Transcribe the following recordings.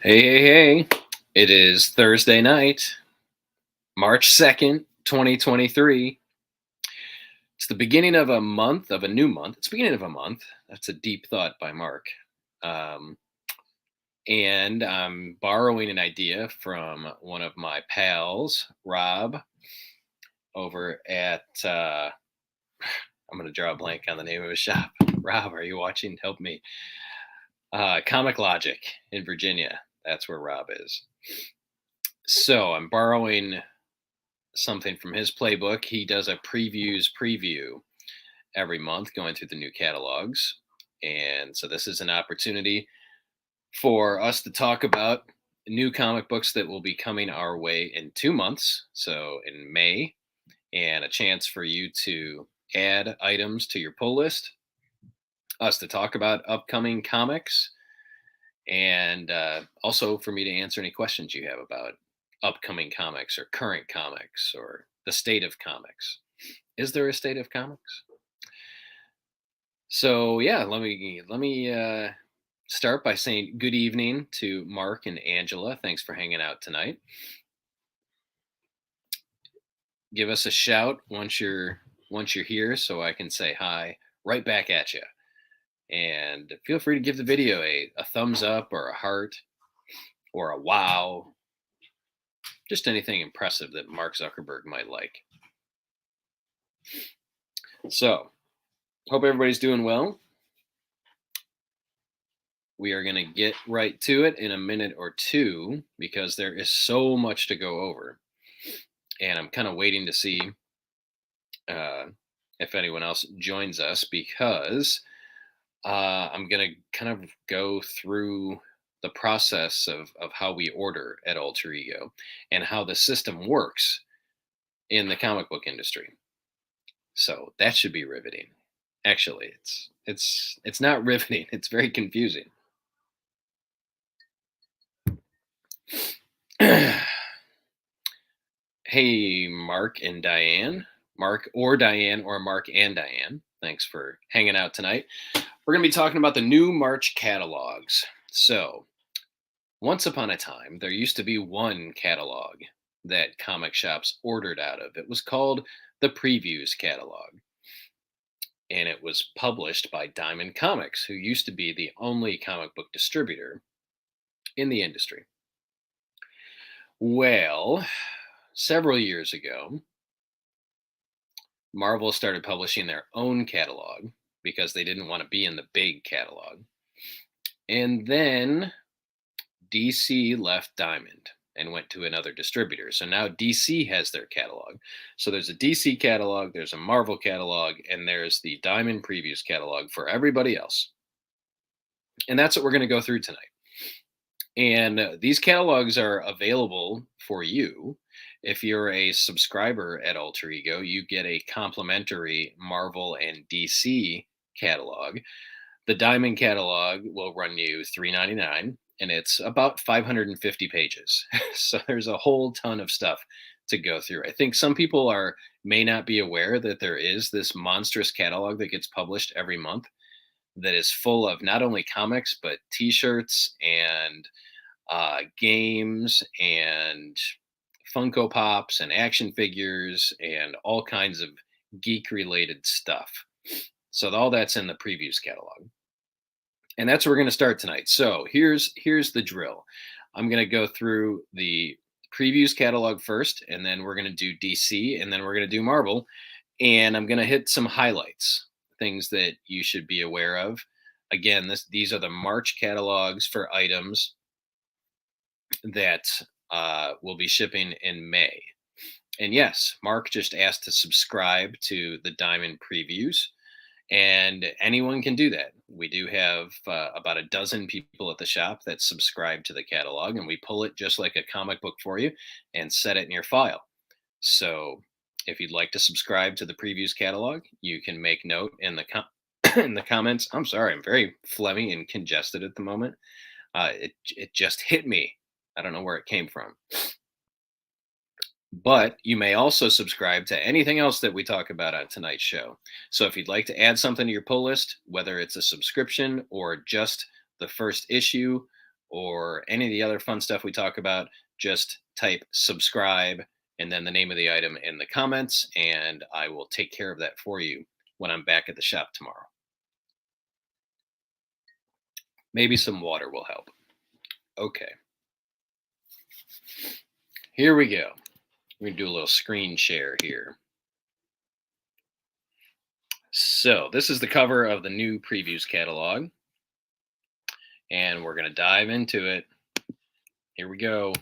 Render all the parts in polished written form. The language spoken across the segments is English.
Hey, hey, hey. It is Thursday night, March 2nd, 2023. It's the beginning of a month, of a new month. It's the beginning of a month. That's a deep thought by Mark. Um, and I'm borrowing an idea from one of my pals, Rob, over at, I'm going to draw a blank on the name of his shop. Rob, are you watching? Help me. Comic Logic in Virginia. That's where Rob is. So I'm borrowing something from his playbook. He does a preview every month going through the new catalogs. And so this is an opportunity for us to talk about new comic books that will be coming our way in 2 months. So in May, and a chance for you to add items to your pull list, us to talk about upcoming comics, and also for me to answer any questions you have about upcoming comics or current comics or the state of comics. Is there a state of comics? So yeah, let me start by saying good evening to Mark and Angela. Thanks for hanging out tonight. Give us a shout once you're here, so I can say hi right back at you. And feel free to give the video a thumbs up or a heart or a wow, just anything impressive that Mark Zuckerberg might like. So hope everybody's doing well. We are going to get right to it in a minute or two because there is so much to go over. And I'm kind of waiting to see uh, if anyone else joins us because I'm going to kind of go through the process of how we order at Alter Ego and how the system works in the comic book industry. So that should be riveting. Actually, it's not riveting. It's very confusing. Hey, Mark and Diane. Mark or Diane or Mark and Diane. Thanks for hanging out tonight. We're going to be talking about the new March catalogs. So, once upon a time, there used to be one catalog that comic shops ordered out of. It was called the Previews catalog. And it was published by Diamond Comics, who used to be the only comic book distributor in the industry. Well, several years ago, Marvel started publishing their own catalog because they didn't want to be in the big catalog. And then DC left Diamond and went to another distributor. So now DC has their catalog. So there's a DC catalog, there's a Marvel catalog, and there's the Diamond Previews catalog for everybody else. And that's what we're going to go through tonight. And these catalogs are available for you. If you're a subscriber at Alter Ego, you get a complimentary Marvel and DC catalog. The Diamond catalog will run you $3.99, and it's about 550 pages. So there's a whole ton of stuff to go through. I think some people may not be aware that there is this monstrous catalog that gets published every month that is full of not only comics but T-shirts and games and Funko Pops and action figures and all kinds of geek related stuff. So all that's in the previews catalog. And that's where we're going to start tonight. So here's the drill. I'm going to go through the previews catalog first, and then we're going to do DC, and then we're going to do Marvel. And I'm going to hit some highlights, things that you should be aware of. Again, these are the March catalogs for items that will be shipping in May. And yes, Mark just asked to subscribe to the Diamond Previews, and anyone can do that. We do have about a dozen people at the shop that subscribe to the catalog, and we pull it just like a comic book for you and set it in your file. So if you'd like to subscribe to the Previews catalog, you can make note in the in the comments. I'm sorry, I'm very phlegmy and congested at the moment. It just hit me. I don't know where it came from. But you may also subscribe to anything else that we talk about on tonight's show. So if you'd like to add something to your pull list, whether it's a subscription or just the first issue or any of the other fun stuff we talk about, just type subscribe and then the name of the item in the comments, and I will take care of that for you when I'm back at the shop tomorrow. Maybe some water will help. Okay. Here we go. We're going to do a little screen share here. So this is the cover of the new previews catalog, and we're going to dive into it. Here we go.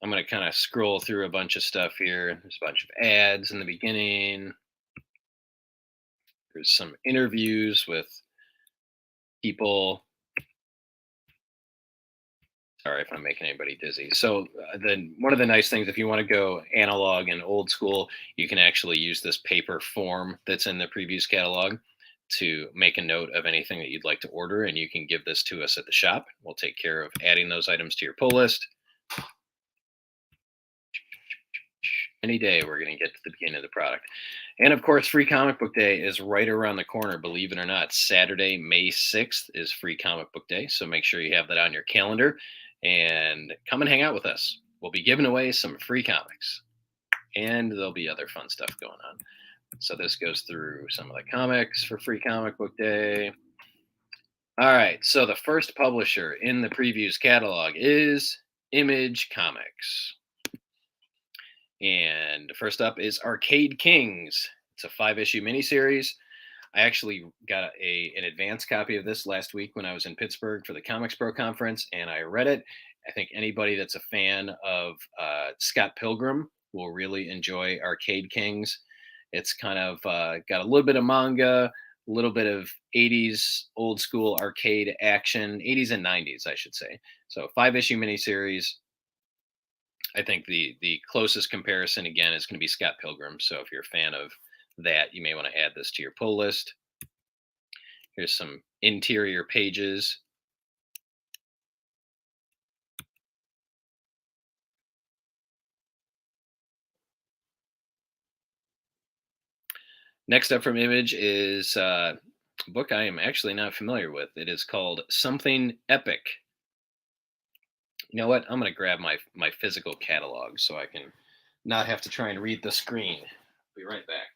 I'm going to kind of scroll through a bunch of stuff here. There's a bunch of ads in the beginning. There's some interviews with people. Sorry if I'm making anybody dizzy. So then one of the nice things, if you want to go analog and old school, you can actually use this paper form that's in the previews catalog to make a note of anything that you'd like to order, and you can give this to us at the shop. We'll take care of adding those items to your pull list. Any day we're going to get to the beginning of the product. And of course, Free Comic Book Day is right around the corner, believe it or not. Saturday, May 6th is Free Comic Book Day, so make sure you have that on your calendar and come and hang out with us. We'll be giving away some free comics, and there'll be other fun stuff going on. So this goes through some of the comics for Free Comic Book Day. All right, so the first publisher in the previews catalog is Image Comics. And first up is Arcade Kings. It's a 5-issue miniseries. I actually got an advance copy of this last week when I was in Pittsburgh for the Comics Pro conference, and I read it. I think anybody that's a fan of Scott Pilgrim will really enjoy Arcade Kings. It's kind of got a little bit of manga, a little bit of 80s old school arcade action, 80s and 90s, I should say. So 5-issue miniseries. I think the closest comparison, again, is going to be Scott Pilgrim. So if you're a fan of that, you may want to add this to your pull list. Here's some interior pages. Next up from Image is a book I am actually not familiar with. It is called Something Epic. You know what? I'm going to grab my physical catalog so I can not have to try and read the screen. Be right back.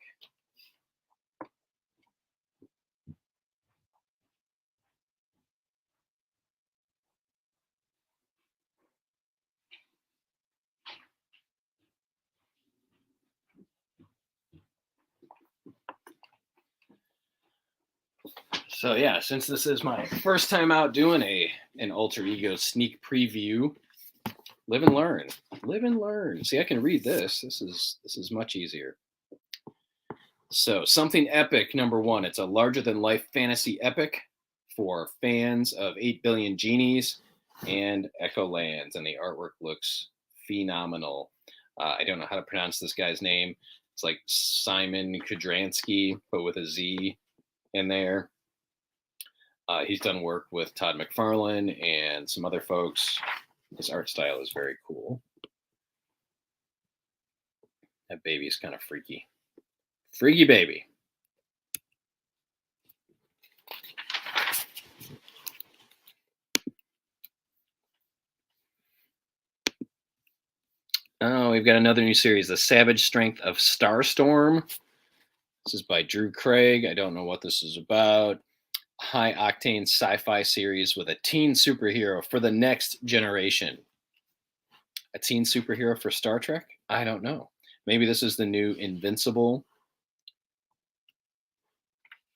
So yeah, since this is my first time out doing an Alter Ego sneak preview, live and learn. Live and learn. See, I can read this. This is much easier. So, Something Epic, number 1. It's a larger-than-life fantasy epic for fans of 8 Billion Genies and Echo Lands, and the artwork looks phenomenal. I don't know how to pronounce this guy's name. It's like Simon Kudransky, but with a Z in there. He's done work with Todd McFarlane and some other folks. His art style is very cool. That baby's kind of freaky. Freaky baby. Oh, we've got another new series, The Savage Strength of Starstorm. This is by Drew Craig. I don't know what this is about. High octane sci-fi series with a teen superhero for the next generation. A teen superhero for Star Trek? I don't know. Maybe this is the new Invincible.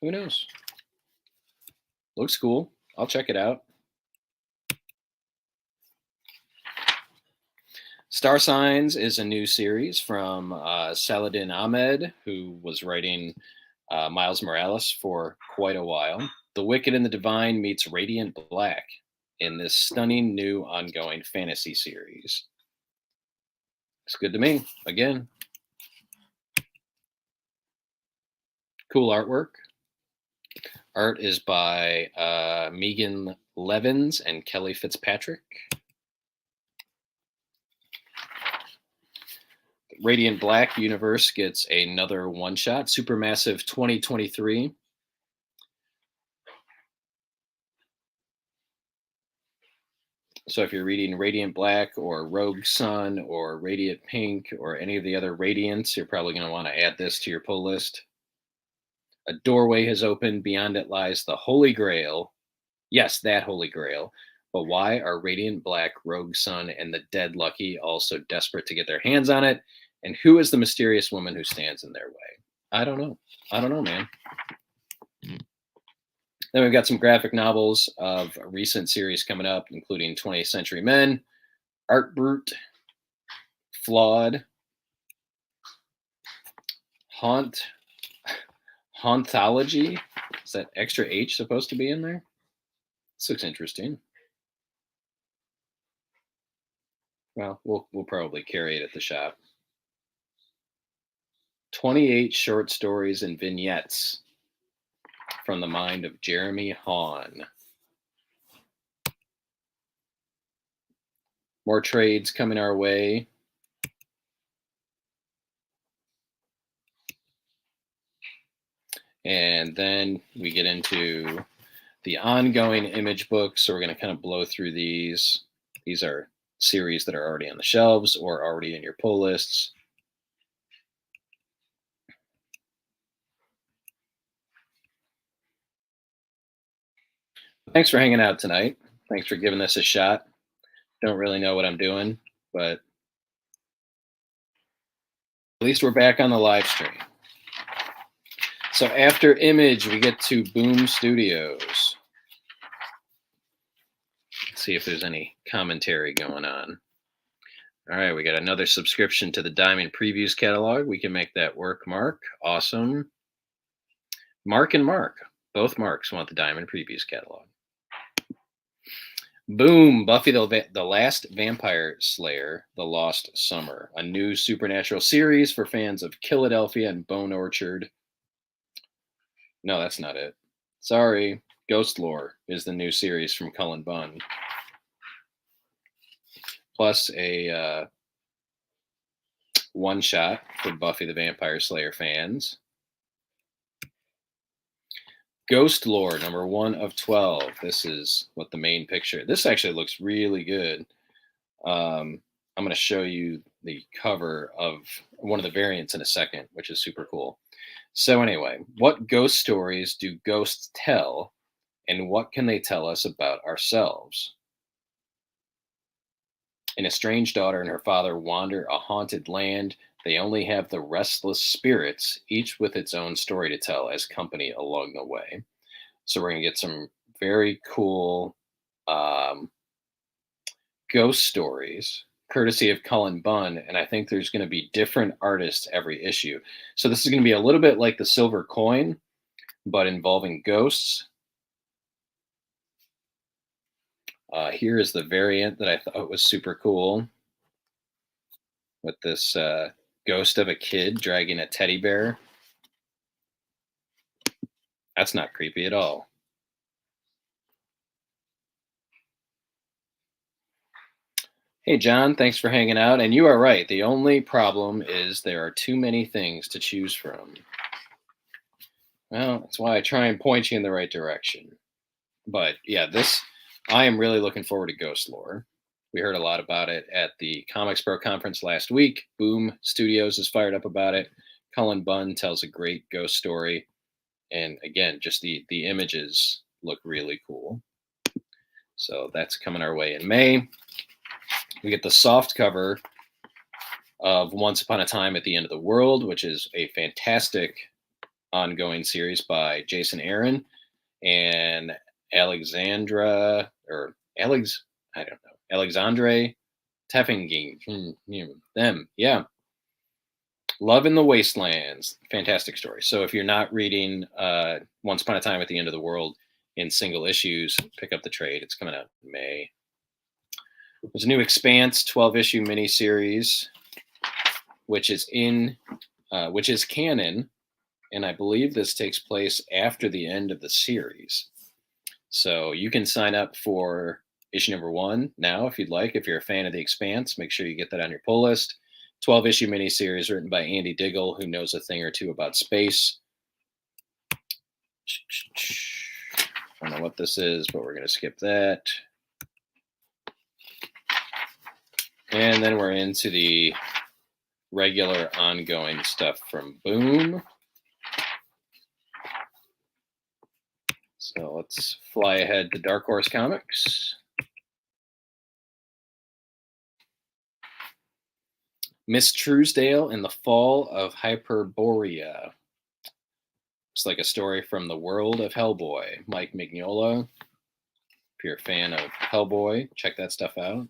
Who knows? Looks cool. I'll check it out. Star Signs is a new series from Saladin Ahmed, who was writing Miles Morales for quite a while. The Wicked and the Divine meets Radiant Black in this stunning new ongoing fantasy series. It's good to me. Again, cool artwork. Art is by Megan Levins and Kelly Fitzpatrick. Radiant Black universe gets another one-shot, Supermassive 2023. So if you're reading Radiant Black or Rogue Sun or Radiant Pink or any of the other Radiants, you're probably going to want to add this to your pull list. A doorway has opened. Beyond it lies the Holy Grail. Yes, that Holy Grail. But why are Radiant Black, Rogue Sun, and the Dead Lucky also desperate to get their hands on it? And who is the mysterious woman who stands in their way? I don't know. I don't know, man. Then we've got some graphic novels of a recent series coming up, including 20th Century Men, Art Brut, Flawed, Hauntology. Is that extra H supposed to be in there? This looks interesting. Well, we'll probably carry it at the shop. 28 short stories and vignettes from the mind of Jeremy Hawn. More trades coming our way. And then we get into the ongoing Image books. So we're going to kind of blow through these. These are series that are already on the shelves or already in your pull lists. Thanks for hanging out tonight. Thanks for giving this a shot. Don't really know what I'm doing, but at least we're back on the live stream. So after Image, we get to Boom Studios. Let's see if there's any commentary going on. All right, we got another subscription to the Diamond Previews catalog. We can make that work, Mark. Awesome. Mark and Mark, both Marks want the Diamond Previews catalog. Boom, Buffy the Last Vampire Slayer, The Lost Summer, a new supernatural series for fans of Philadelphia and Bone Orchard. No, that's not it. Sorry, Ghost Lore is the new series from Cullen Bunn. Plus a one shot for Buffy the Vampire Slayer fans. Ghost Lore, number 1 of 12. This is what the main picture. This actually looks really good. I'm going to show you the cover of one of the variants in a second, which is super cool. So anyway, what ghost stories do ghosts tell, and what can they tell us about ourselves? An estranged daughter and her father wander a haunted land. They only have the restless spirits, each with its own story to tell as company along the way. So we're going to get some very cool ghost stories, courtesy of Cullen Bunn. And I think there's going to be different artists every issue. So this is going to be a little bit like the Silver Coin, but involving ghosts. Here is the variant that I thought was super cool with this ghost of a kid dragging a teddy bear. That's not creepy at all. Hey, John, thanks for hanging out. And you are right. The only problem is there are too many things to choose from. Well, that's why I try and point you in the right direction. But yeah, I am really looking forward to Ghost Lore. We heard a lot about it at the Comics Pro conference last week. Boom Studios is fired up about it. Cullen Bunn tells a great ghost story. And again, just the images look really cool. So that's coming our way in May. We get the soft cover of Once Upon a Time at the End of the World, which is a fantastic ongoing series by Jason Aaron and Alexandre Teffinging. Them, yeah. Love in the Wastelands, fantastic story. So if you're not reading Once Upon a Time at the End of the World in single issues, pick up the trade. It's coming out in May. There's a new Expanse 12-issue miniseries, which is canon, and I believe this takes place after the end of the series. So you can sign up for issue number 1 now if you'd like. If you're a fan of The Expanse, make sure you get that on your pull list. 12-issue miniseries written by Andy Diggle, who knows a thing or two about space. I don't know what this is, but we're going to skip that. And then we're into the regular ongoing stuff from Boom. So let's fly ahead to Dark Horse Comics. Miss Truesdale and the Fall of Hyperborea. It's like a story from the world of Hellboy. Mike Mignola. If you're a fan of Hellboy, check that stuff out.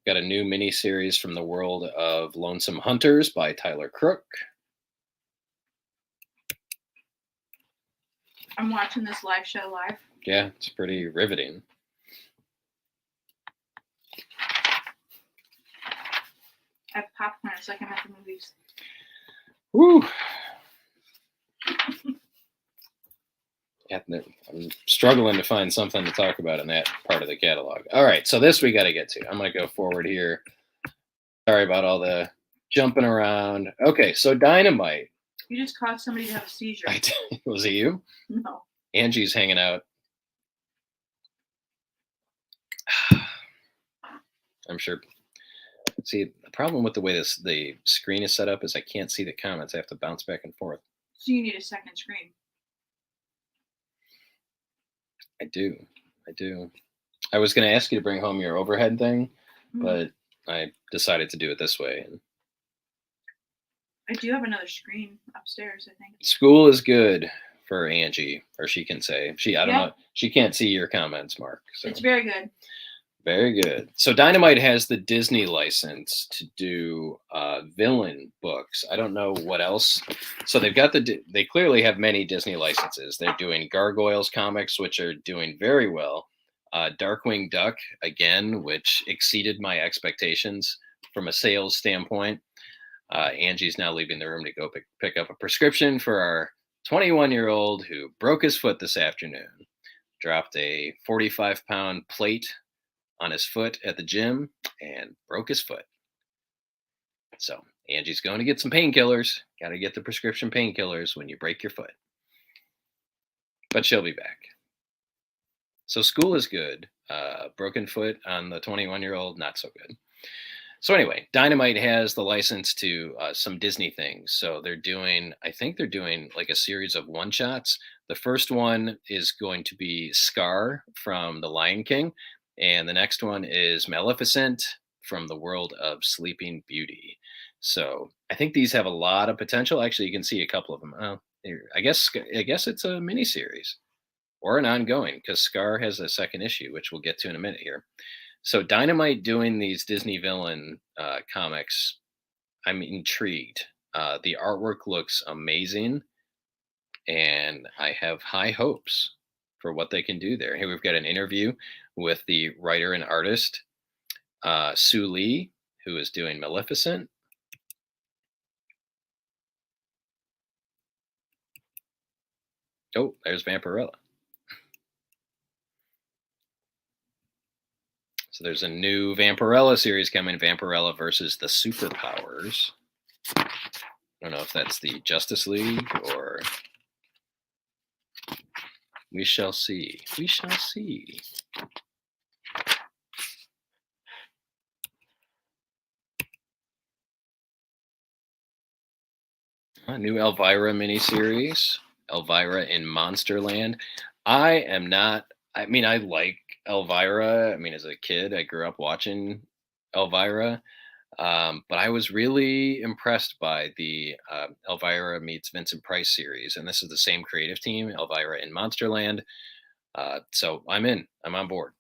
Got a new mini-series from the world of Lonesome Hunters by Tyler Crook. I'm watching this live show live. Yeah, it's pretty riveting. I have popcorn. It's like I'm at the movies. Woo! Yeah, I'm struggling to find something to talk about in that part of the catalog. All right, so this we got to get to. I'm going to go forward here. Sorry about all the jumping around. Okay, so Dynamite. You just caused somebody to have a seizure. Was it you? No. Angie's hanging out. I'm sure. See, the problem with the way the screen is set up is I can't see the comments. I have to bounce back and forth. So you need a second screen. I do. I was going to ask you to bring home your overhead thing, but I decided to do it this way. I do have another screen upstairs, I think. School is good for Angie, or she can say. I don't know. She can't see your comments, Mark. So. It's very good. Very good. So Dynamite has the Disney license to do villain books. I don't know what else. So they've got they clearly have many Disney licenses. They're doing Gargoyles comics, which are doing very well. Darkwing Duck, again, which exceeded my expectations from a sales standpoint. Angie's now leaving the room to go pick up a prescription for our 21-year-old who broke his foot this afternoon. Dropped a 45-pound plate on his foot at the gym and broke his foot. So Angie's going to get some painkillers. Got to get the prescription painkillers when you break your foot. But she'll be back. So school is good. Broken foot on the 21-year-old, not so good. So anyway, Dynamite has the license to some Disney things. So I think they're doing like a series of one-shots. The first one is going to be Scar from The Lion King. And the next one is Maleficent from the world of Sleeping Beauty. So I think these have a lot of potential. Actually, you can see a couple of them. I guess it's a mini series or an ongoing because Scar has a second issue, which we'll get to in a minute here. So Dynamite doing these Disney villain comics, I'm intrigued. The artwork looks amazing, and I have high hopes for what they can do there. Here we've got an interview with the writer and artist, Sue Lee, who is doing Maleficent. Oh, there's Vampirella. So there's a new Vampirella series coming, Vampirella versus the Superpowers. I don't know if that's the Justice League or... We shall see. We shall see. A new Elvira miniseries, Elvira in Monsterland. I like Elvira. I mean, as a kid, I grew up watching Elvira. But I was really impressed by the Elvira meets Vincent Price series. And this is the same creative team, Elvira in Monsterland. So I'm in. I'm on board.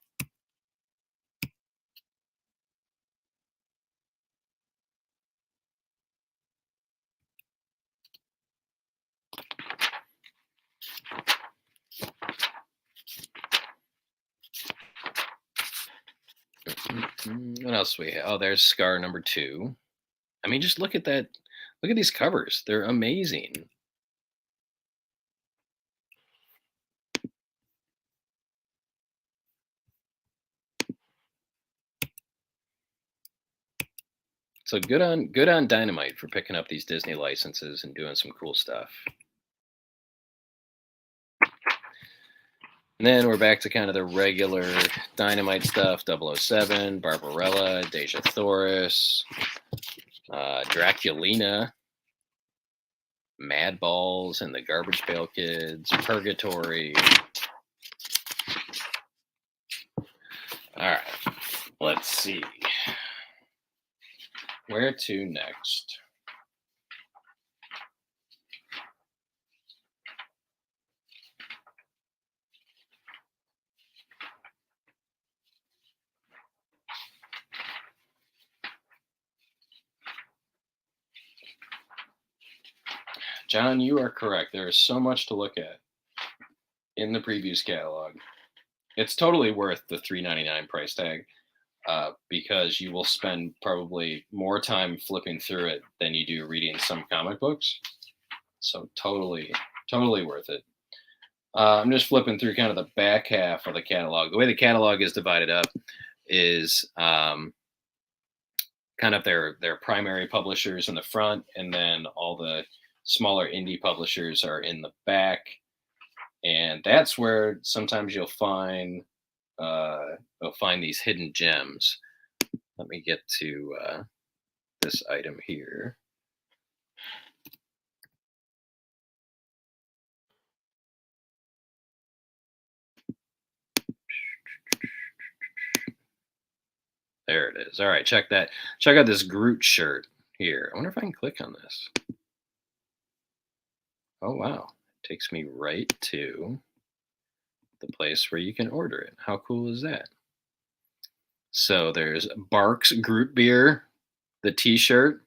What else do we have? Oh, there's Scar number 2. I mean, just look at that. Look at these covers. They're amazing. So good on Dynamite for picking up these Disney licenses and doing some cool stuff. And then we're back to kind of the regular Dynamite stuff: 007, Barbarella, Deja Thoris, Draculina, Madballs and the Garbage Pail Kids, Purgatory. All right, let's see. Where to next? John, you are correct. There is so much to look at in the previews catalog. It's totally worth the $3.99 price tag because you will spend probably more time flipping through it than you do reading some comic books. So totally worth it. I'm just flipping through kind of the back half of the catalog. The way the catalog is divided up is kind of their primary publishers in the front, and then all the smaller indie publishers are in the back. And that's where sometimes you'll find these hidden gems. Let me get to this item here. There it is. All right, check that. Check out this Groot shirt here. I wonder if I can click on this. Oh, wow. It takes me right to the place where you can order it. How cool is that? So there's Barks Groot Beer, the t-shirt,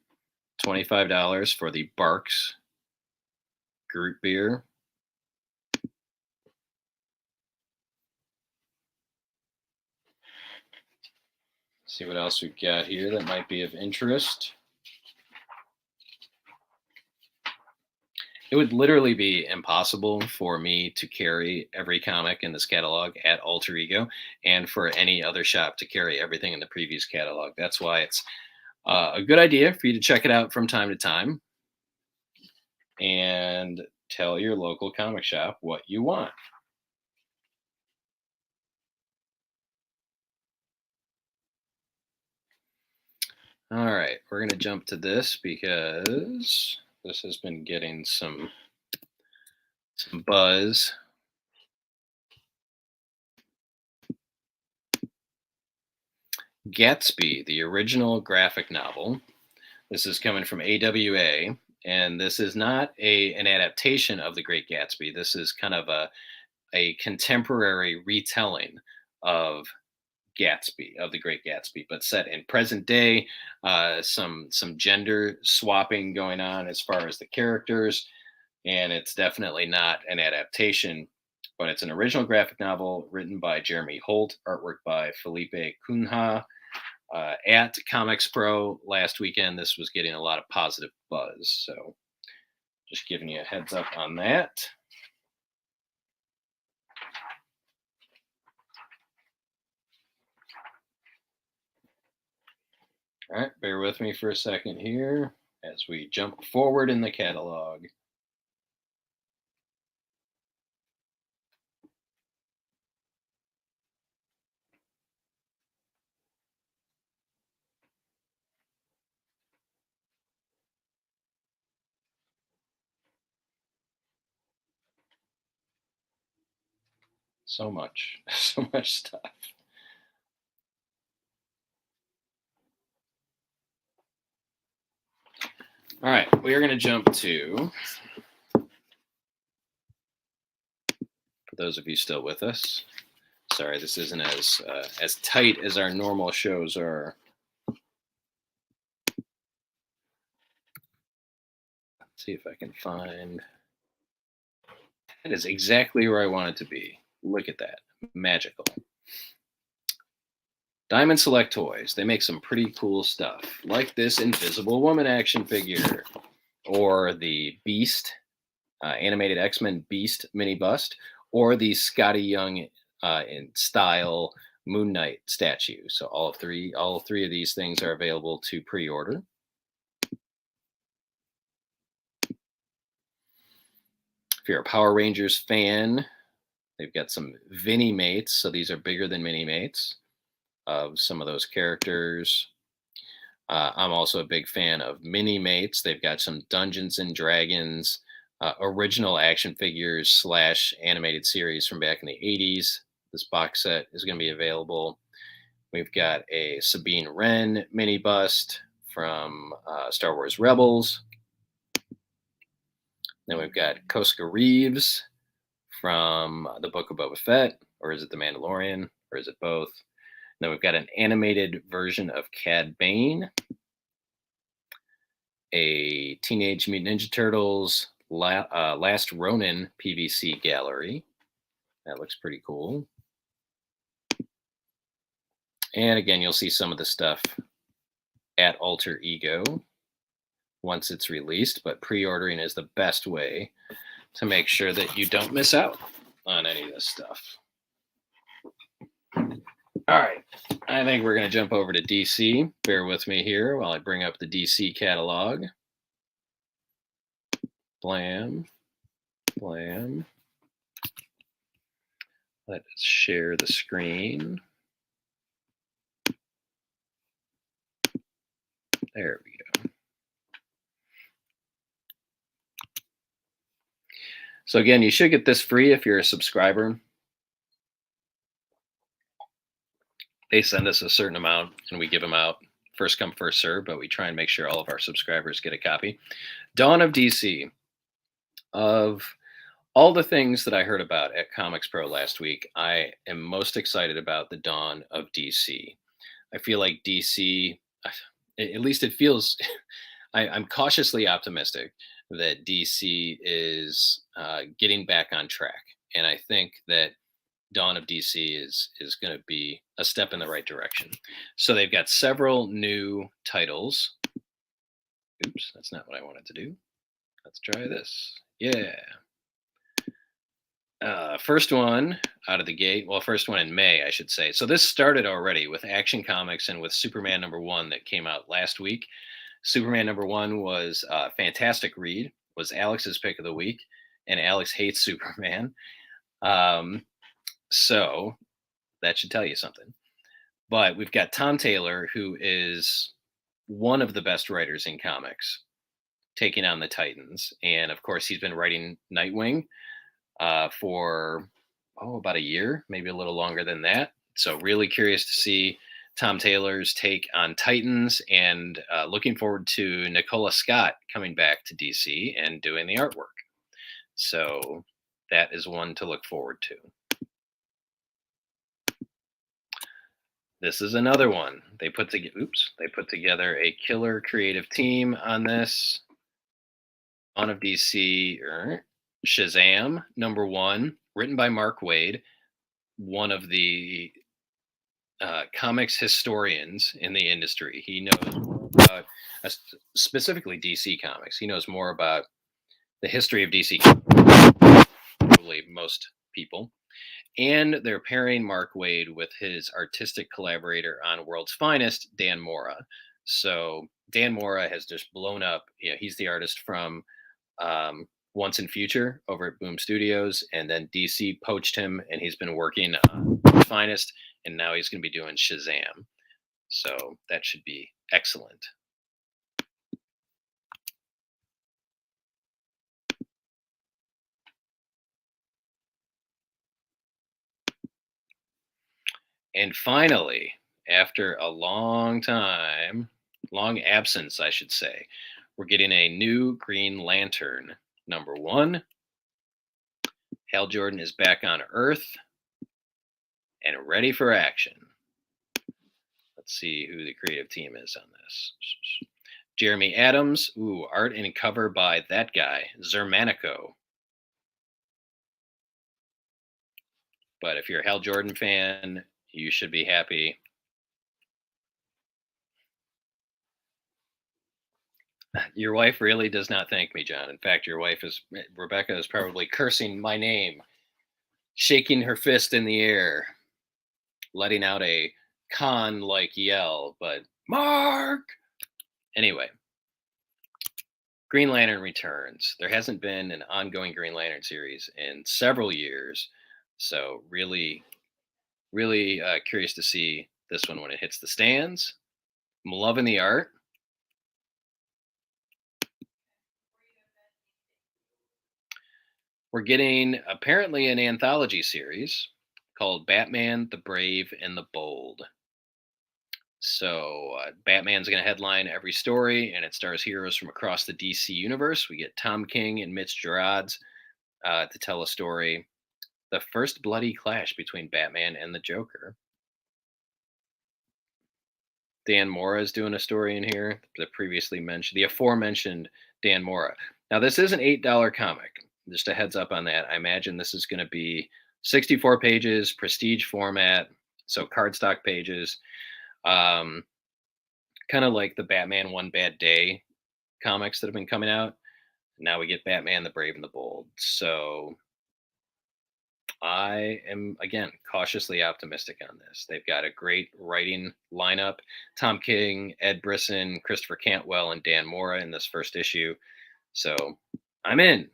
$25 for the Barks Groot Beer. See what else we've got here that might be of interest. It would literally be impossible for me to carry every comic in this catalog at Alter Ego, and for any other shop to carry everything in the previous catalog. That's why it's a good idea for you to check it out from time to time and tell your local comic shop what you want. All right, we're going to jump to this because this has been getting some buzz. Gatsby, the original graphic novel. This is coming from AWA, and this is not an adaptation of The Great Gatsby. This is kind of a contemporary retelling of Gatsby, of The Great Gatsby, but set in present day. Some gender swapping going on as far as the characters, and it's definitely not an adaptation, but it's an original graphic novel written by Jeremy Holt, artwork by Felipe Cunha. At Comics Pro last weekend, this was getting a lot of positive buzz, so just giving you a heads up on that. All right, bear with me for a second here as we jump forward in the catalog. So much stuff. All right, we are going to jump to, for those of you still with us, sorry, this isn't as tight as our normal shows are. Let's see if I can find. That is exactly where I want it to be. Look at that. Magical. Diamond Select Toys. They make some pretty cool stuff, like this Invisible Woman action figure, or the Beast, animated X-Men Beast mini bust, or the Scotty Young in style Moon Knight statue. So all three of these things are available to pre-order. If you're a Power Rangers fan, They've got some Vinnie Mates, so these are bigger than Mini Mates of some of those characters. I'm also a big fan of Mini Mates. They've got some Dungeons and Dragons original action figures slash animated series from back in the 80s. This box set is going to be available. We've got a Sabine Wren mini bust from Star Wars Rebels. Then we've got Koska Reeves from the Book of Boba Fett, or is it The Mandalorian, or is it both? Then we've got an animated version of Cad Bane, a Teenage Mutant Ninja Turtles Last Ronin PVC gallery. That looks pretty cool. And again, you'll see some of the stuff at Alter Ego once it's released, but pre-ordering is the best way to make sure that you don't miss out on any of this stuff. All right, I think we're going to jump over to DC. Bear with me here while I bring up the DC catalog. Blam, blam. Let's share the screen. There we go. So again, you should get this free if you're a subscriber. They send us a certain amount and we give them out first come, first serve, but we try and make sure all of our subscribers get a copy. Dawn of DC. Of all the things that I heard about at Comics Pro last week, I am most excited about the Dawn of DC. I feel like DC, at least it feels, I'm cautiously optimistic that DC is getting back on track. And I think that Dawn of DC is going to be a step in the right direction. So they've got several new titles. Oops, that's not what I wanted to do. Let's try this. Yeah. First one out of the gate. Well, first one in May, I should say. So this started already with Action Comics and with Superman #1 that came out last week. Superman #1 was a fantastic read. Was Alex's pick of the week, and Alex hates Superman. So that should tell you something. But we've got Tom Taylor, who is one of the best writers in comics, taking on the Titans. And of course, he's been writing Nightwing for about a year, maybe a little longer than that. So really curious to see Tom Taylor's take on Titans, and looking forward to Nicola Scott coming back to DC and doing the artwork. So that is one to look forward to. This is another one. They put together a killer creative team on this. Dawn of DC, Shazam #1, written by Mark Waid, one of the comics historians in the industry. He knows more about, specifically DC Comics. He knows more about the history of DC Comics, probably most people. And they're pairing Mark Waid with his artistic collaborator on World's Finest, Dan Mora. So Dan Mora has just blown up. He's the artist from Once and Future over at Boom Studios, and then DC poached him, and he's been working on World's Finest, and now he's going to be doing Shazam. So that should be excellent. And finally, after a long absence, I should say, we're getting a new Green Lantern #1. Hal Jordan is back on Earth and ready for action. Let's see who the creative team is on this. Jeremy Adams, art and cover by that guy, Zermanico. But if you're a Hal Jordan fan, you should be happy. Your wife really does not thank me, John. In fact, your wife Rebecca is probably cursing my name, shaking her fist in the air, letting out a Khan-like yell, but Mark! Anyway, Green Lantern returns. There hasn't been an ongoing Green Lantern series in several years. So really, really curious to see this one when it hits the stands. I'm loving the art. We're getting apparently an anthology series called Batman the Brave and the Bold. So Batman's going to headline every story, and it stars heroes from across the DC universe. We get Tom King and Mitch Gerads to tell a story. The first bloody clash between Batman and the Joker. Dan Mora is doing a story in here. The aforementioned Dan Mora. Now, this is an $8 comic. Just a heads up on that. I imagine this is going to be 64 pages, prestige format, so cardstock pages. Kind of like the Batman One Bad Day comics that have been coming out. Now we get Batman the Brave and the Bold. So I am, again, cautiously optimistic on this. They've got a great writing lineup. Tom King, Ed Brisson, Christopher Cantwell, and Dan Mora in this first issue. So I'm in.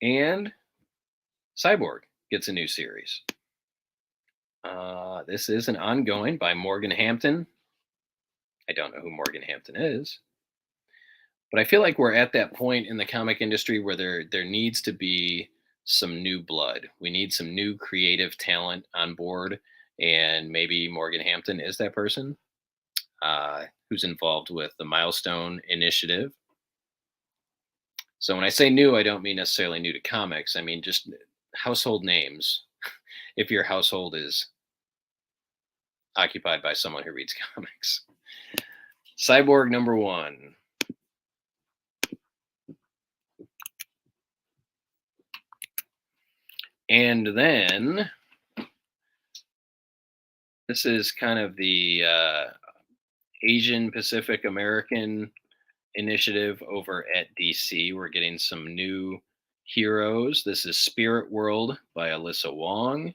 And Cyborg gets a new series. This is an ongoing by Morgan Hampton. I don't know who Morgan Hampton is, but I feel like we're at that point in the comic industry where there needs to be some new blood. We need some new creative talent on board, and maybe Morgan Hampton is that person who's involved with the Milestone Initiative. So when I say new, I don't mean necessarily new to comics. I mean just household names. If your household is occupied by someone who reads comics. Cyborg number 1. And then this is kind of the Asian Pacific American initiative over at DC. We're getting some new heroes. This is Spirit World by Alyssa Wong.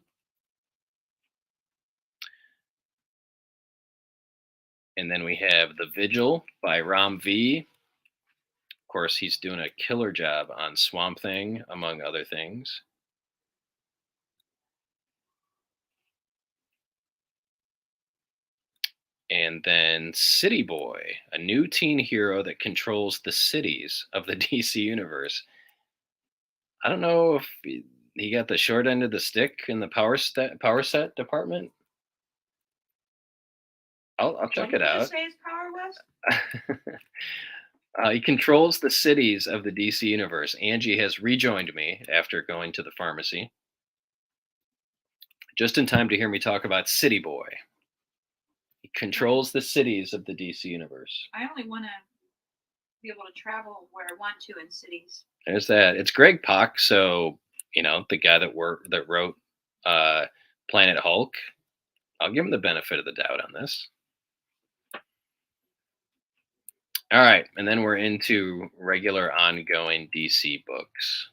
And then we have The Vigil by Ram V. Of course, he's doing a killer job on Swamp Thing, among other things. And then City Boy, a new teen hero that controls the cities of the DC universe. I don't know if he got the short end of the stick in the power set department. I'll check it out. Say his power was? He controls the cities of the DC universe. Angie has rejoined me after going to the pharmacy, just in time to hear me talk about City Boy. He controls the cities of the DC universe. I only want to be able to travel where I want to in cities. There's that. It's Greg Pak, so the guy that wrote Planet Hulk. I'll give him the benefit of the doubt on this. All right, and then we're into regular ongoing DC books.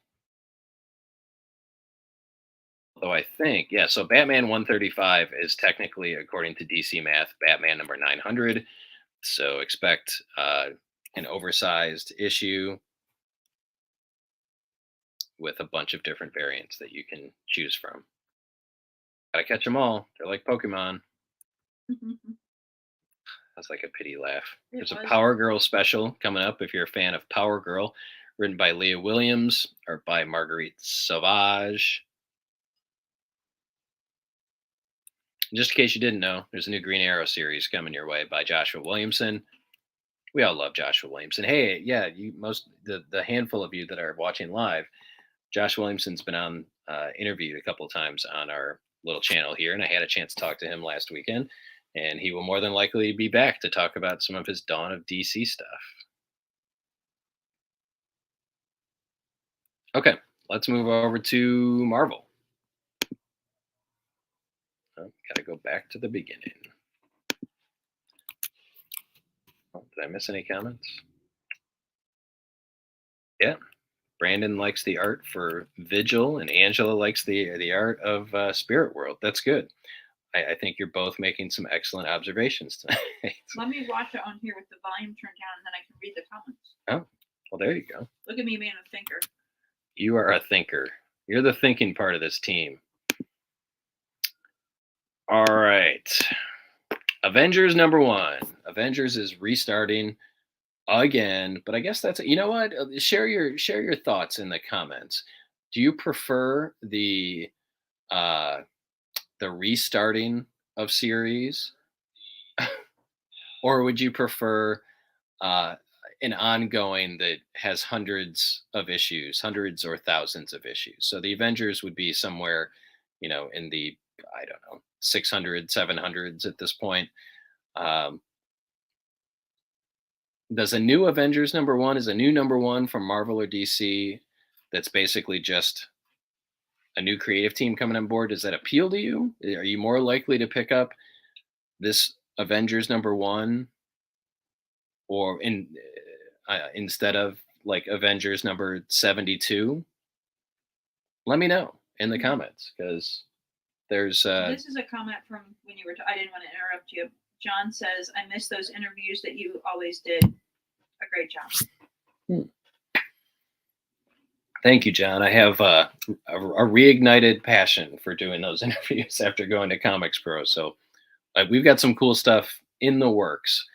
Although I think, so Batman 135 is technically, according to DC math, Batman number 900. So expect an oversized issue with a bunch of different variants that you can choose from. Gotta catch them all. They're like Pokemon. That's like a pity laugh. There's a Power Girl special coming up if you're a fan of Power Girl, written by Leah Williams or by Marguerite Sauvage. Just in case you didn't know, there's a new Green Arrow series coming your way by Joshua Williamson. We all love Joshua Williamson. Hey, yeah, the handful of you that are watching live, Joshua Williamson's been on interviewed a couple of times on our little channel here, and I had a chance to talk to him last weekend, and he will more than likely be back to talk about some of his Dawn of DC stuff. Okay, let's move over to Marvel. Gotta go back to the beginning. Oh, did I miss any comments? Yeah, Brandon likes the art for Vigil, and Angela likes the art of Spirit World. That's good. I think you're both making some excellent observations tonight. Let me watch it on here with the volume turned down, and then I can read the comments. Oh, Well, there you go. Look at me being a thinker. You are a thinker. You're the thinking part of this team. All right. Avengers #1. Avengers is restarting again, but I guess that's, you know what? Share your thoughts in the comments. Do you prefer the restarting of series, or would you prefer an ongoing that has hundreds of issues, hundreds or thousands of issues? So the Avengers would be somewhere, in the, I don't know, 600, 700s at this point. Does a new Avengers #1 is a new #1 from Marvel or DC that's basically just a new creative team coming on board? Does that appeal to you? Are you more likely to pick up this Avengers #1 or instead of like Avengers number 72? Let me know in the comments, because there's This is a comment from when you were. I didn't want to interrupt you. John says, "I miss those interviews that you always did. A great job." Thank you, John. I have a reignited passion for doing those interviews after going to Comics Pro. So we've got some cool stuff in the works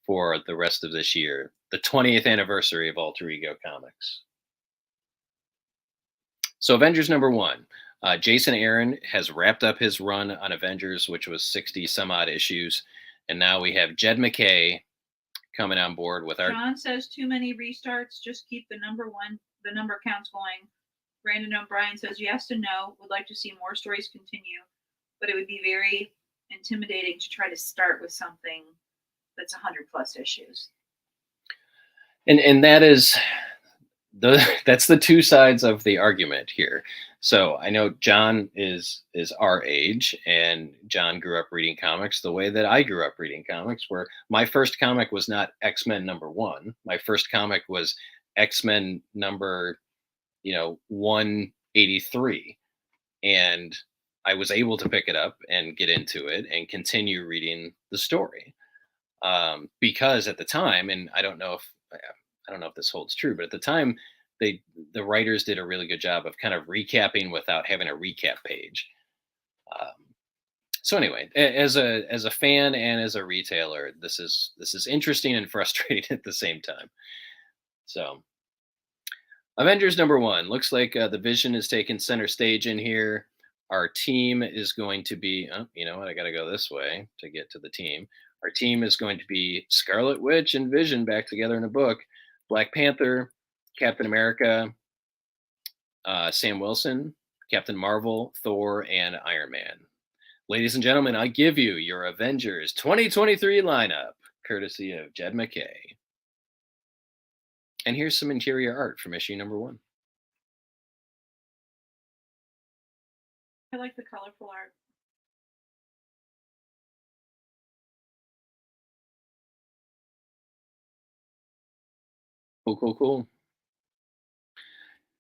for the rest of this year, the 20th anniversary of Alter Ego Comics. So Avengers #1. Jason Aaron has wrapped up his run on Avengers, which was 60 some odd issues. And now we have Jed MacKay coming on board with our... John says too many restarts. Just keep the number counts going. Brandon O'Brien says yes and no. Would like to see more stories continue, but it would be very intimidating to try to start with something that's 100+ issues. And that is that's the two sides of the argument here. So I know John is our age, and John grew up reading comics the way that I grew up reading comics, where my first comic was not X-Men #1. My first comic was X-Men number 183, and I was able to pick it up and get into it and continue reading the story, because at the time, and I don't know if this holds true, but at the time, the writers did a really good job of kind of recapping without having a recap page. So anyway, as a fan and as a retailer, this is interesting and frustrating at the same time. So Avengers #1 looks like the Vision is taking center stage in here. Our team is going to be, you know what? I got to go this way to get to the team. Our team is going to be Scarlet Witch and Vision back together in a book. Black Panther, Captain America, Sam Wilson, Captain Marvel, Thor, and Iron Man. Ladies and gentlemen, I give you your Avengers 2023 lineup, courtesy of Jed MacKay. And here's some interior art from issue #1. I like the colorful art. Cool.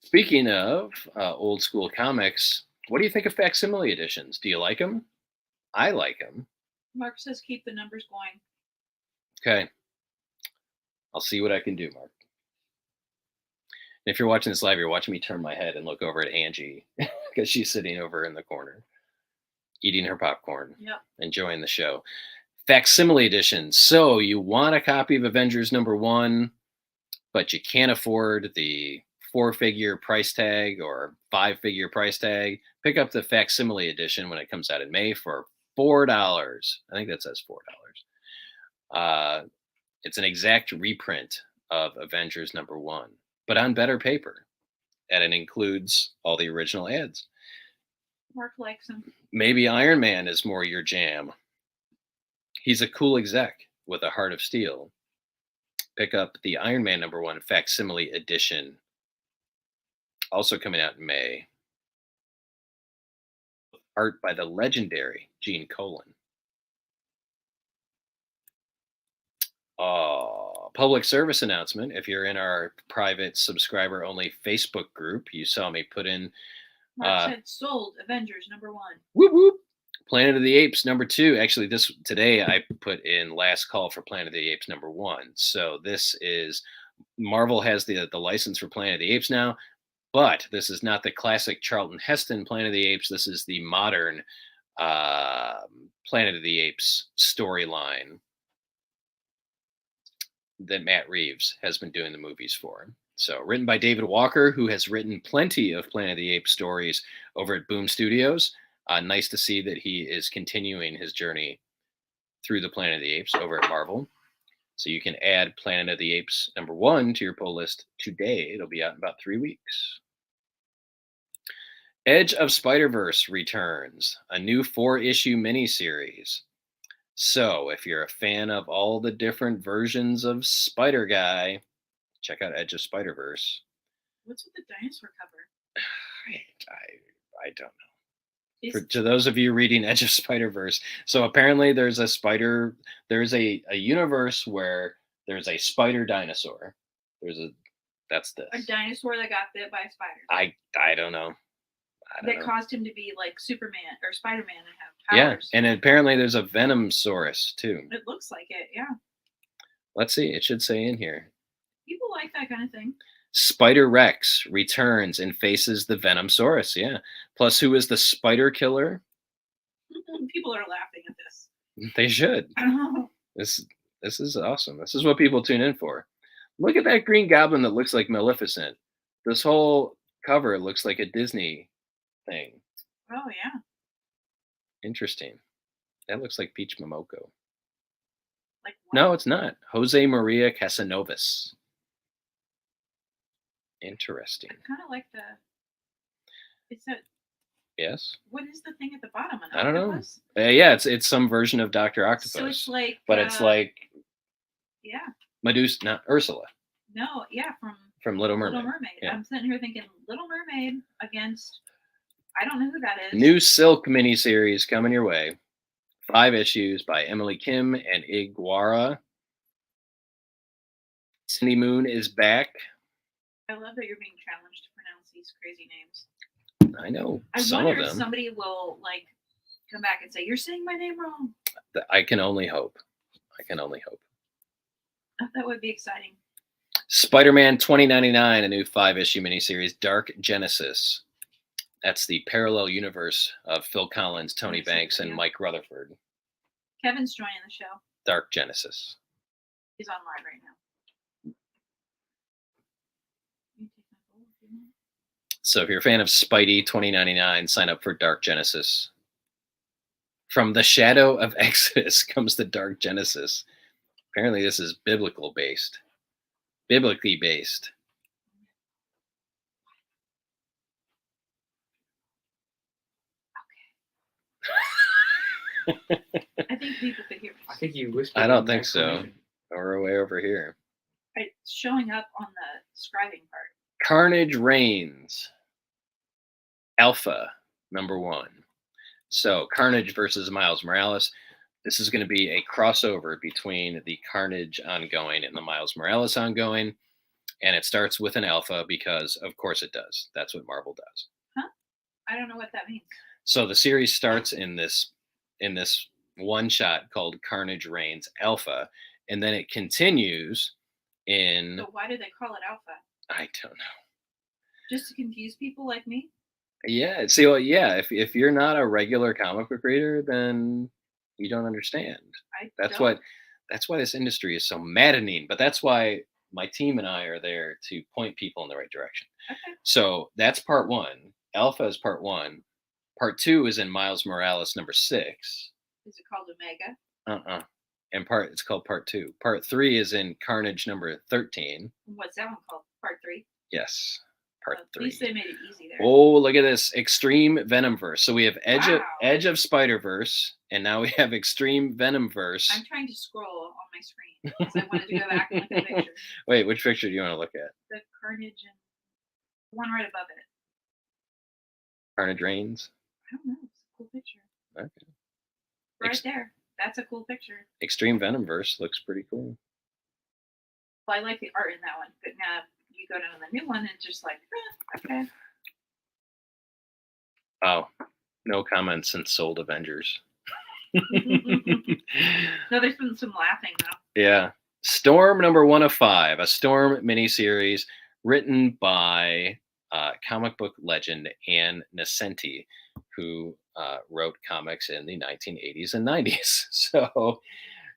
Speaking of old school comics, what do you think of facsimile editions? Do you like them? I like them. Mark says keep the numbers going. Okay. I'll see what I can do, Mark. And if you're watching this live, you're watching me turn my head and look over at Angie because she's sitting over in the corner, eating her popcorn, enjoying the show. Facsimile editions. So you want a copy of Avengers #1, but you can't afford the 4-figure price tag or 5-figure price tag. Pick up the facsimile edition when it comes out in May for $4. I think that says $4. It's an exact reprint of Avengers #1, but on better paper, and it includes all the original ads. Mark likes them. Maybe Iron Man is more your jam. He's a cool exec with a heart of steel. Pick up the Iron Man #1 facsimile edition, also coming out in May. Art by the legendary Gene Colan. Public service announcement. If you're in our private subscriber only Facebook group, you saw me put in Mark said sold Avengers #1. Whoop whoop. Planet of the Apes #2. Actually, today I put in last call for Planet of the Apes #1. So this is Marvel has the license for Planet of the Apes now, but this is not the classic Charlton Heston Planet of the Apes. This is the modern Planet of the Apes storyline that Matt Reeves has been doing the movies for. So, written by David Walker, who has written plenty of Planet of the Apes stories over at Boom Studios. Nice to see that he is continuing his journey through the Planet of the Apes over at Marvel. So you can add Planet of the Apes #1 to your pull list today. It'll be out in about 3 weeks. Edge of Spider-Verse returns, a new 4-issue miniseries. So if you're a fan of all the different versions of Spider-Guy, check out Edge of Spider-Verse. What's with the dinosaur cover? I don't know. To those of you reading Edge of Spider-Verse, so apparently there's a universe where there's a spider dinosaur. That's this. A dinosaur that got bit by a spider. I don't know. That caused him to be like Superman or Spider-Man and have powers. Yeah, and apparently there's a Venomsaurus too. It looks like it, yeah. Let's see. It should say in here. People like that kind of thing. Spider-Rex returns and faces the Venomsaurus. Yeah. Plus, who is the spider killer? People are laughing at this. They should. This is awesome. This is what people tune in for. Look at that Green Goblin that looks like Maleficent. This whole cover looks like a Disney thing. Oh, yeah. Interesting. That looks like Peach Momoko. Like what? No, it's not. Jose Maria Casanovas. Interesting. I kind of like it's a. Yes. What is the thing at the bottom? I don't know. Yeah, it's some version of Dr. Octopus. So it's like. But it's like. Yeah. Medusa, not Ursula. No, yeah, from Little Mermaid. Little Mermaid. Yeah. I'm sitting here thinking Little Mermaid against. I don't know who that is. New Silk miniseries coming your way. 5 issues by Emily Kim and Iguara. Cindy Moon is back. I love that you're being challenged to pronounce these crazy names. I know. I some wonder of if them. somebody will like come back and say, "You're saying my name wrong." I can only hope. That would be exciting. Spider-Man 2099, a new 5-issue miniseries, Dark Genesis. That's the parallel universe of Phil Collins, Tony Banks, and Mike Rutherford. Kevin's joining the show. Dark Genesis. He's on live right now. So if you're a fan of Spidey 2099, sign up for Dark Genesis. From the shadow of Exodus comes the Dark Genesis. Apparently this is biblically based. I think people could hear. I think you whispered. I don't think so. We're way over here. It's showing up on the scribing part. Carnage Reigns. Alpha, #1. So Carnage versus Miles Morales. This is going to be a crossover between the Carnage ongoing and the Miles Morales ongoing. And it starts with an alpha because, of course, it does. That's what Marvel does. Huh? I don't know what that means. So the series starts in this one shot called Carnage Reigns Alpha, and then it continues in. So why do they call it Alpha? I don't know. Just to confuse people like me? Yeah. See, well, yeah. If you're not a regular comic book reader, then you don't understand. That's why this industry is so maddening. But that's why my team and I are there to point people in the right direction. Okay. So that's part 1. Alpha is part 1. Part 2 is in Miles Morales #6. Is it called Omega? And it's called part 2. Part 3 is in Carnage #13. What's that one called? Part 3? Yes. Part 3. At least they made it easy there. Oh, look at this. Extreme Venomverse. So we have Edge of Spider-Verse, and now we have Extreme Venomverse. I'm trying to scroll on my screen because I wanted to go back and look at the picture. Wait, which picture do you want to look at? The Carnage and the one right above it. Carnage Reigns? I don't know. It's a cool picture. Okay. Right there. That's a cool picture. Extreme Venomverse looks pretty cool. Well, I like the art in that one, but now you go down to the new one and it's just like, okay. Oh, no comments since Sold Avengers. No, there's been some laughing though. Yeah. Storm number 1 of 5, a Storm miniseries written by comic book legend Ann Nesenti, who wrote comics in the 1980s and 90s. So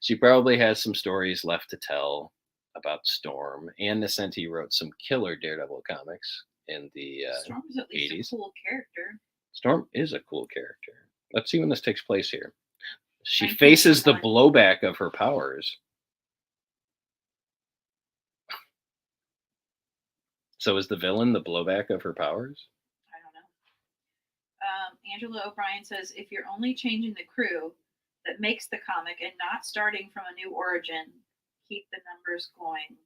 she probably has some stories left to tell about Storm. Ann Nesenti wrote some killer Daredevil comics in the Storm is at least 80s. a cool character. Storm is a cool character. Let's see when this takes place here. She faces the 1981. blowback of her powers. So is the villain the blowback of her powers? I don't know. Angela O'Brien says if you're only changing the crew that makes the comic and not starting from a new origin, keep the numbers going.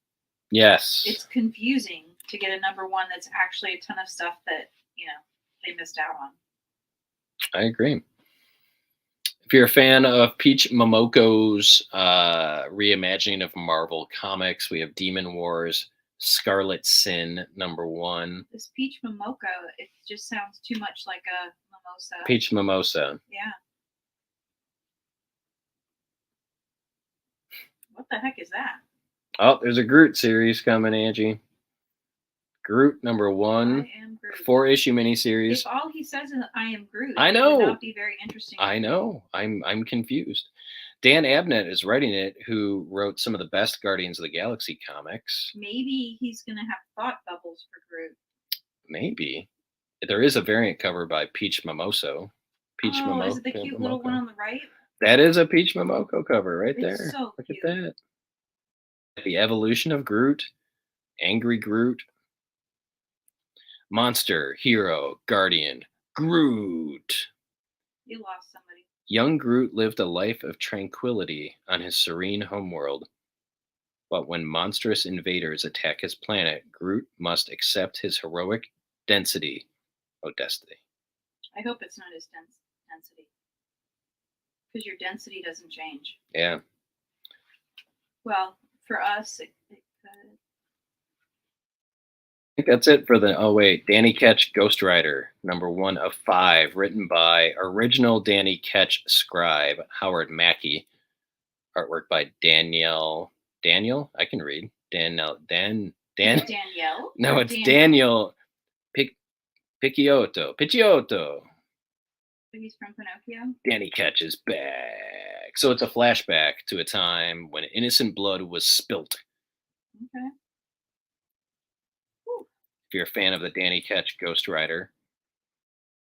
Yes. It's confusing to get a number one that's actually a ton of stuff that, they missed out on. I agree. If you're a fan of Peach Momoko's reimagining of Marvel Comics, we have Demon Wars, Scarlet Sin, number 1. This Peach Momoko, it just sounds too much like a mimosa. Peach Mimosa. Yeah. What the heck is that? Oh, there's a Groot series coming, Angie. Groot number 1. I am Groot. 4-issue miniseries. If all he says is I am Groot, I it know. would not be very interesting. I know. I'm confused. Dan Abnett is writing it, who wrote some of the best Guardians of the Galaxy comics. Maybe he's going to have thought bubbles for Groot. Maybe. There is a variant cover by Peach Momoso. Is it the cute little one on the right? That is a Peach Momoko cover right there. It's so Look cute. at that. The evolution of Groot, Angry Groot, Monster, Hero, Guardian, Groot. You lost somebody. Young Groot lived a life of tranquility on his serene homeworld. But when monstrous invaders attack his planet, Groot must accept his heroic density. Destiny. I hope it's not his density. Because your density doesn't change. Yeah. Well, for us, it could. I think that's it for the. Oh, wait. Danny Ketch Ghost Rider, number 1 of 5, written by original Danny Ketch scribe Howard Mackey. Artwork by Daniel. I can read. Danielle. No, it's Daniel Picciotto. He's from Pinocchio. Danny Ketch is back. So it's a flashback to a time when innocent blood was spilt. Okay. If you're a fan of the Danny Ketch Ghost Rider,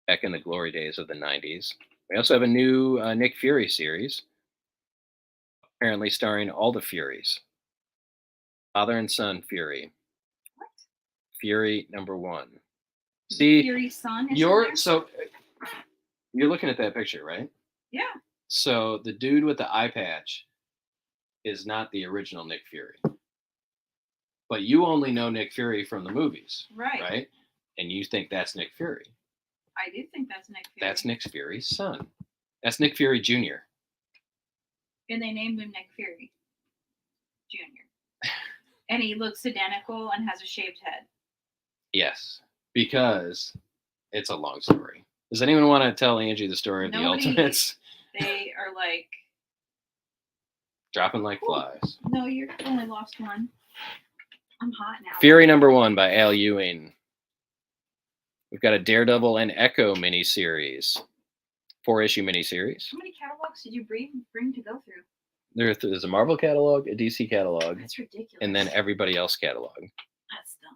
back in the glory days of the 90s. We also have a new Nick Fury series, apparently starring all the Furies. Father and son Fury. What? Fury number 1. See, Fury's son. you're looking at that picture, right? Yeah. So the dude with the eye patch is not the original Nick Fury. But you only know Nick Fury from the movies. Right? And you think that's Nick Fury. I do think that's Nick Fury. That's Nick Fury's son. That's Nick Fury Jr. And they named him Nick Fury Jr. And he looks identical and has a shaved head. Yes, because it's a long story. Does anyone want to tell Angie the story of the Ultimates? They are like... Dropping like flies. No, you've only lost one. I'm hot now. Fury number 1 by Al Ewing. We've got a Daredevil and Echo miniseries. 4-issue miniseries. How many catalogs did you bring to go through? There's a Marvel catalog, a DC catalog. That's ridiculous. And then everybody else catalog. That's dumb.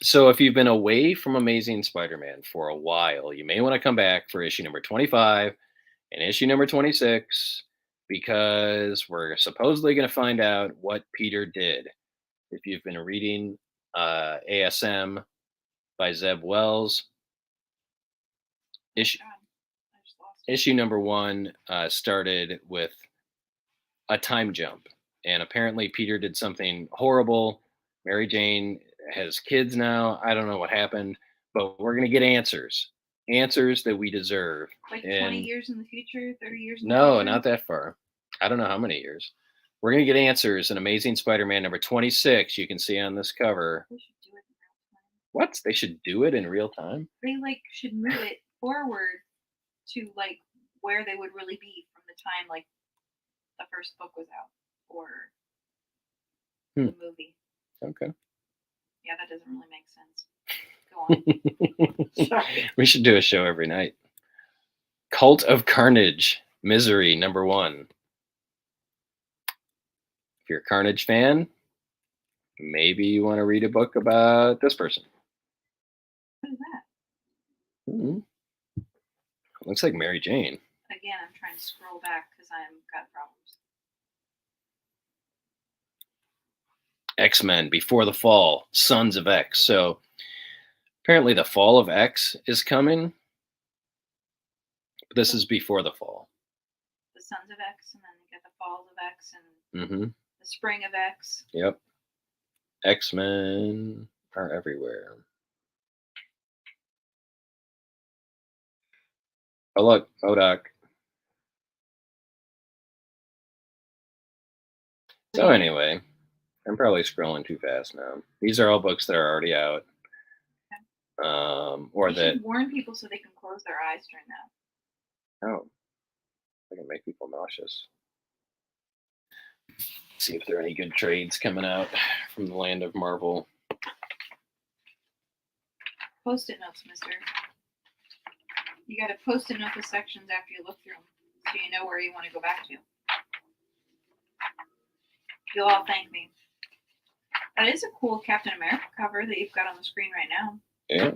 So if you've been away from Amazing Spider-Man for a while, you may want to come back for issue number 25 and issue number 26, because we're supposedly going to find out what Peter did. If you've been reading ASM by Zeb Wells, issue number 1 started with a time jump. And apparently Peter did something horrible. Mary Jane has kids now. I don't know what happened, but we're going to get answers that we deserve. Like 20 years in the future, 30 years in the No, future? not that far. I don't know how many years. We're going to get answers in Amazing Spider-Man number 26. You can see on this cover. They should do it in real time. What? They should do it in real time? They should move it forward to where they would really be from the time the first book was out. or Hmm. the movie. Okay. Yeah, that doesn't really make sense. Go on. Sorry. We should do a show every night. Cult of Carnage, Misery, #1. If you're a Carnage fan, maybe you want to read a book about this person. What is that? Mhm. Looks like Mary Jane. Again, I'm trying to scroll back because I'm got problems. X-Men, Before the Fall, Sons of X. So apparently the Fall of X is coming. This is Before the Fall. The Sons of X, and then you get the Falls of X, and Mm-hmm. the Spring of X. Yep. X-Men are everywhere. Oh, look, MODOK. So anyway, I'm probably scrolling too fast now. These are all books that are already out. Or You that, should warn people so they can close their eyes during that. oh, I can make people nauseous. See if there are any good trades coming out from the land of Marvel. Post-it notes, mister. You got to post-it note the sections after you look through them so you know where you want to go back to. You'll all thank me. That is a cool Captain America cover that you've got on the screen right now. Yeah.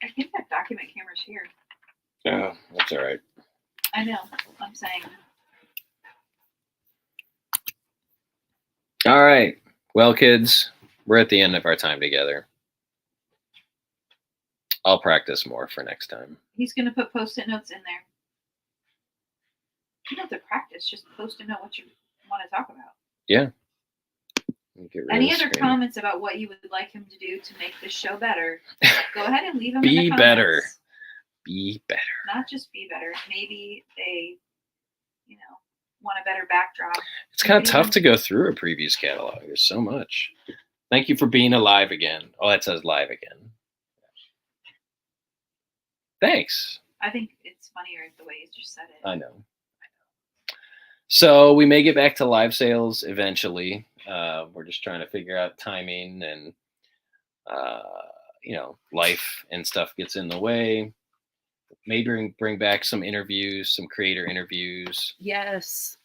I think that document camera's here. Oh, that's all right. I know. I'm saying. All right. Well, kids, we're at the end of our time together. I'll practice more for next time. He's going to put post-it notes in there. You don't have to practice. Just post-it note what you want to talk about. Yeah. Any other comments about what you would like him to do to make this show better? Go ahead and leave them in the Be comments. better. Be better. Not just be better. Maybe they, want a better backdrop. It's kind of tough to go through a previews catalog. There's so much. Thank you for being alive again. Oh, that says live again. Thanks. I think it's funnier the way you just said it. I know. So we may get back to live sales eventually. We're just trying to figure out timing and, life and stuff gets in the way. Maybe bring back some interviews, some creator interviews. Yes.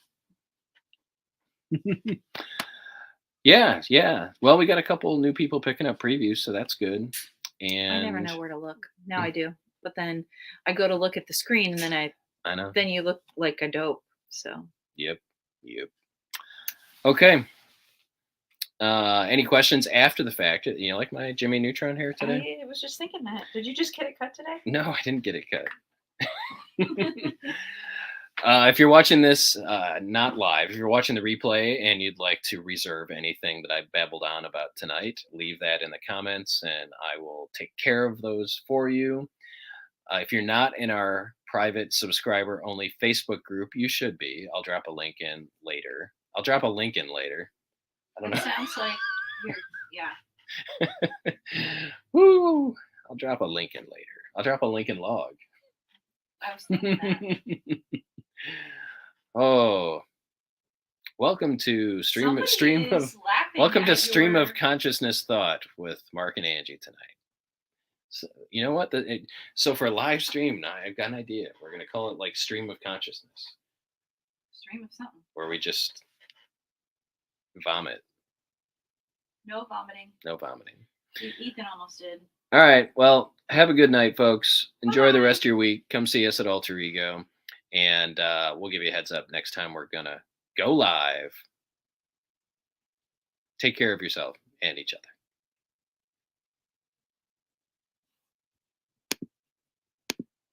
Yeah. Well, we got a couple new people picking up previews, so that's good. And I never know where to look. Now I do. But then I go to look at the screen and then I know. Then you look like a dope. So. Yep. Okay. Any questions after the fact? You like my Jimmy Neutron hair today? I was just thinking that. Did you just get it cut today? No, I didn't get it cut. If you're watching this not live, if you're watching the replay and you'd like to reserve anything that I babbled on about tonight, leave that in the comments and I will take care of those for you. If you're not in our private subscriber only Facebook group, you should be. I'll drop a link in later. I don't know. Sounds like yeah. Woo! I'll drop a link in later. I'll drop a link in log. I was thinking that. Oh, welcome to stream of consciousness thought with Mark and Angie tonight. So you know what? So for a live stream, now I've got an idea. We're gonna call it like stream of consciousness. Stream of something. Where we just vomit. No vomiting. No vomiting. Ethan almost did. All right. Well, have a good night, folks. Enjoy the rest of your week. Come see us at Alter Ego. And we'll give you a heads up next time we're going to go live. Take care of yourself and each other.